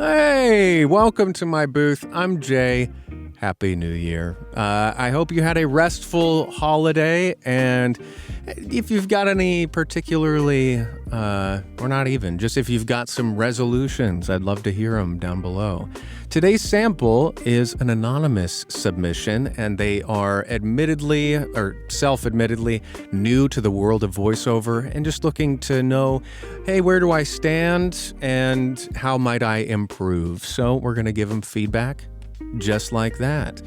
Hey, welcome to my booth. I'm Jay. Happy New Year. I hope you had a restful holiday, and if you've got any particularly, or not even, just if you've got some resolutions, I'd love to hear them down below. Today's sample is an anonymous submission, and they are admittedly, or self-admittedly, new to the world of voiceover and just looking to know, hey, where do I stand and how might I improve? So we're going to give them feedback just like that.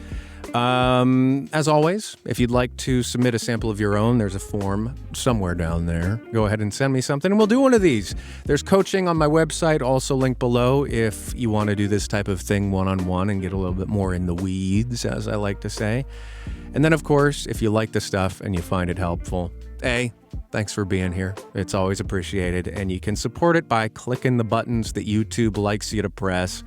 As always, if you'd like to submit a sample of your own, there's a form somewhere down there. Go ahead and send me something and we'll do one of these. There's coaching on my website, also linked below, if you want to do this type of thing one-on-one and get a little bit more in the weeds, as I like to say. And then, of course, if you like the stuff and you find it helpful, hey, thanks for being here. It's always appreciated. And you can support it by clicking the buttons that YouTube likes you to press.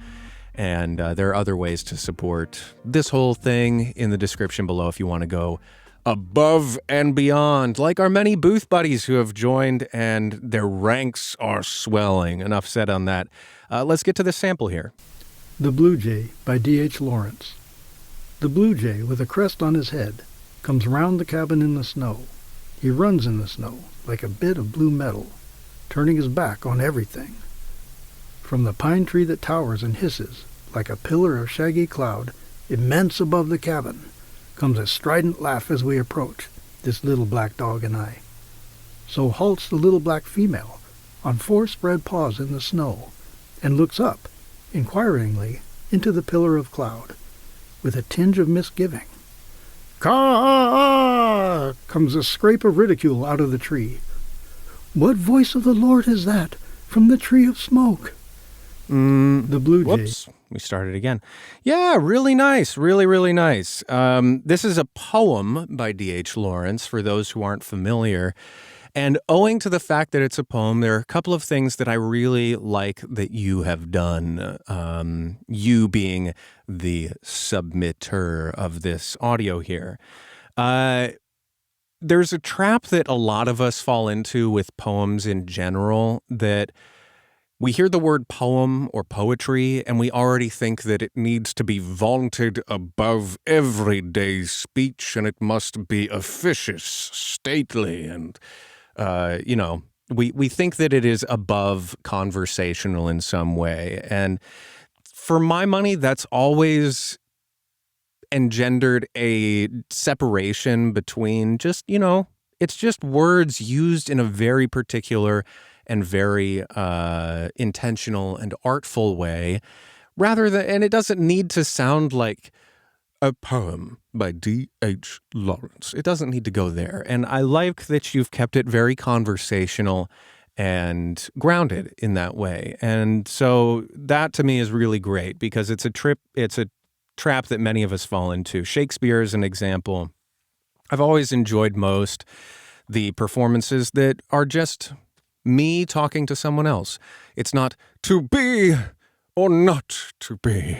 And there are other ways to support this whole thing in the description below if you want to go above and beyond, like our many booth buddies who have joined and their ranks are swelling. Enough said on that. Let's get to the sample here. The Blue Jay by D.H. Lawrence. The blue jay, with a crest on his head, comes round the cabin in the snow. He runs in the snow like a bit of blue metal, turning his back on everything. From the pine tree that towers and hisses, like a pillar of shaggy cloud, immense above the cabin, comes a strident laugh as we approach, this little black dog and I. So halts the little black female, on four spread paws in the snow, and looks up, inquiringly, into the pillar of cloud, with a tinge of misgiving. Caw! Comes a scrape of ridicule out of the tree. What voice of the Lord is that, from the tree of smoke? The Blue Jay. Whoops, we started again. Yeah, really nice. Really, really nice. This is a poem by D.H. Lawrence, for those who aren't familiar. And owing to the fact that it's a poem, there are a couple of things that I really like that you have done, you being the submitter of this audio here. There's a trap that a lot of us fall into with poems in general, that we hear the word poem or poetry, and we already think that it needs to be vaunted above everyday speech, and it must be officious, stately, and, we think that it is above conversational in some way. And for my money, that's always engendered a separation between just, it's just words used in a very particular and very intentional and artful way, and it doesn't need to sound like a poem by D.H. Lawrence. It doesn't need to go there. And I like that you've kept it very conversational and grounded in that way. And so that to me is really great, because it's a trap that many of us fall into. Shakespeare is an example. I've always enjoyed most the performances that are just me talking to someone else. It's not to be or not to be.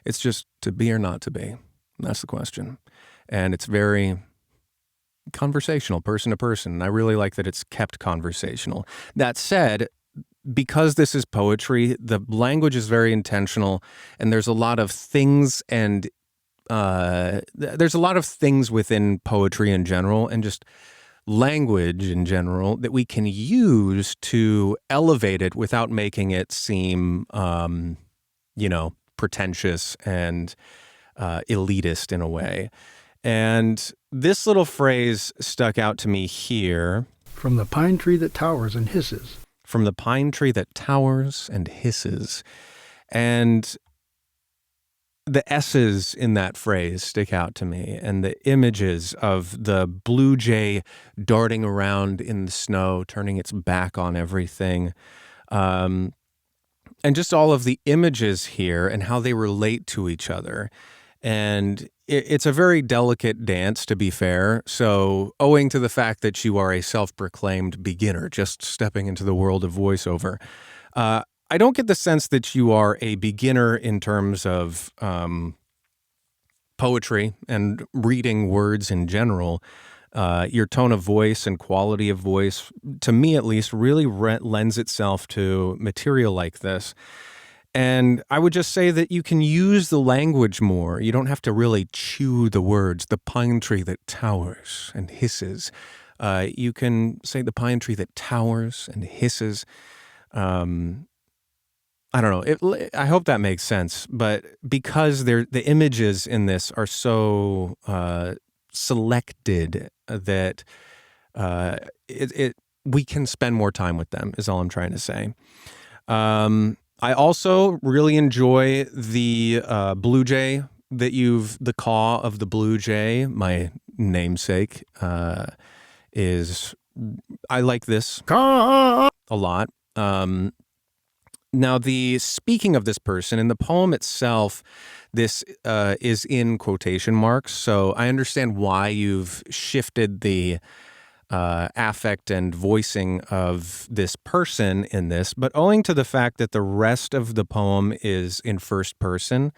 It's just to be or not to be. That's the question. And it's very conversational, person to person. And I really like that it's kept conversational. That said, because this is poetry, the language is very intentional, and there's a lot of things within poetry in general, and just language in general, that we can use to elevate it without making it seem, pretentious and elitist in a way. And this little phrase stuck out to me here. From the pine tree that towers and hisses. From the pine tree that towers and hisses. And the S's in that phrase stick out to me, and the images of the blue jay darting around in the snow, turning its back on everything, and just all of the images here and how they relate to each other. And it's a very delicate dance, to be fair. So owing to the fact that you are a self-proclaimed beginner, just stepping into the world of voiceover, I don't get the sense that you are a beginner in terms of poetry and reading words in general. Your tone of voice and quality of voice, to me at least, really lends itself to material like this. And I would just say that you can use the language more. You don't have to really chew the words. The pine tree that towers and hisses. You can say the pine tree that towers and hisses. I don't know. I hope that makes sense. But because the images in this are so selected that we can spend more time with them, is all I'm trying to say. I also really enjoy the blue jay the caw of the blue jay, my namesake, I like this a lot. Now, speaking of this person, in the poem itself, this is in quotation marks, so I understand why you've shifted the affect and voicing of this person in this, but owing to the fact that the rest of the poem is in first person,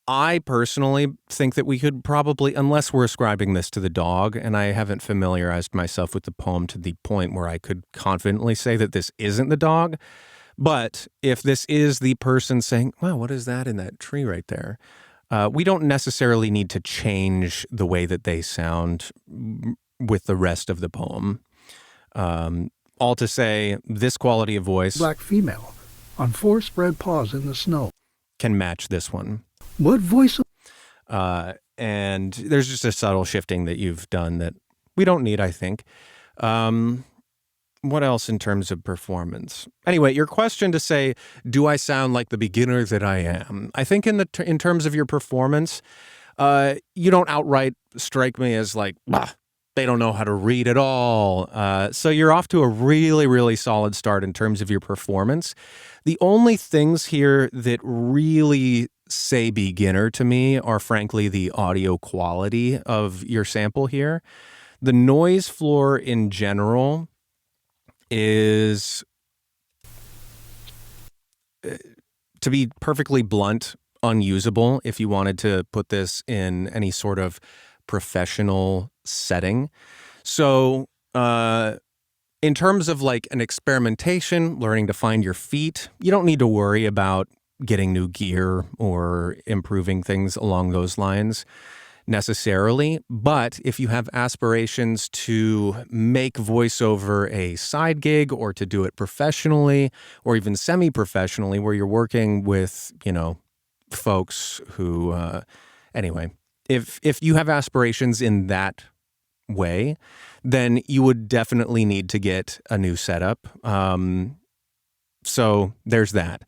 I personally think that we could probably, unless we're ascribing this to the dog, and I haven't familiarized myself with the poem to the point where I could confidently say that this isn't the dog, but if this is the person saying, wow, what is that in that tree right there? We don't necessarily need to change the way that they sound with the rest of the poem. All to say, this quality of voice, black female, on 4 spread paws in the snow, can match this one. What voice? And there's just a subtle shifting that you've done that we don't need, I think. What else in terms of performance? Anyway, your question to say, do I sound like the beginner that I am? I think in terms of your performance, you don't outright strike me as like, bah, they don't know how to read at all. So you're off to a really, really solid start in terms of your performance. The only things here that really say beginner to me are, frankly, the audio quality of your sample here. The noise floor in general is, to be perfectly blunt, unusable if you wanted to put this in any sort of professional setting. So in terms of like an experimentation, learning to find your feet, you don't need to worry about getting new gear or improving things along those lines necessarily. But if you have aspirations to make VoiceOver a side gig or to do it professionally or even semi-professionally where you're working with, folks who, anyway, if you have aspirations in that way, then you would definitely need to get a new setup. So there's that.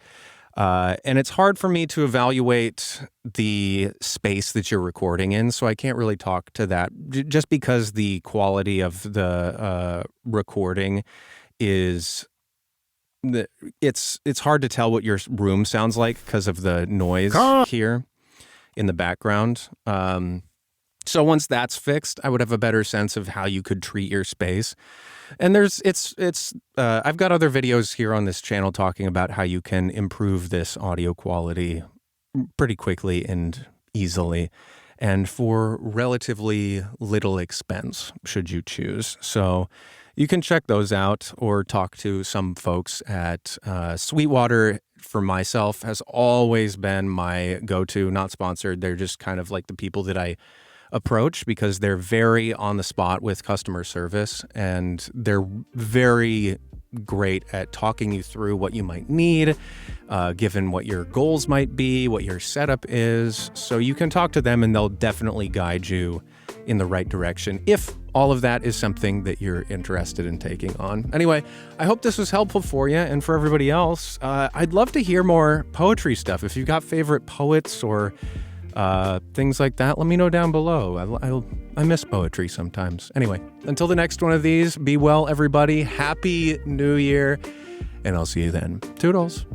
And it's hard for me to evaluate the space that you're recording in, so I can't really talk to that just because the quality of the recording is it's hard to tell what your room sounds like because of the noise here in the background. So once that's fixed, I would have a better sense of how you could treat your space. And I've got other videos here on this channel talking about how you can improve this audio quality pretty quickly and easily and for relatively little expense, should you choose. So you can check those out or talk to some folks at Sweetwater. For myself, has always been my go-to, not sponsored. They're just kind of like the people that I approach because they're very on the spot with customer service and they're very great at talking you through what you might need, given what your goals might be, what your setup is. So you can talk to them and they'll definitely guide you in the right direction if all of that is something that you're interested in taking on. Anyway, I hope this was helpful for you and for everybody else. I'd love to hear more poetry stuff. If you've got favorite poets or things like that, let me know down below. I miss poetry sometimes. Anyway, until the next one of these, be well, everybody. Happy New Year, and I'll see you then. Toodles.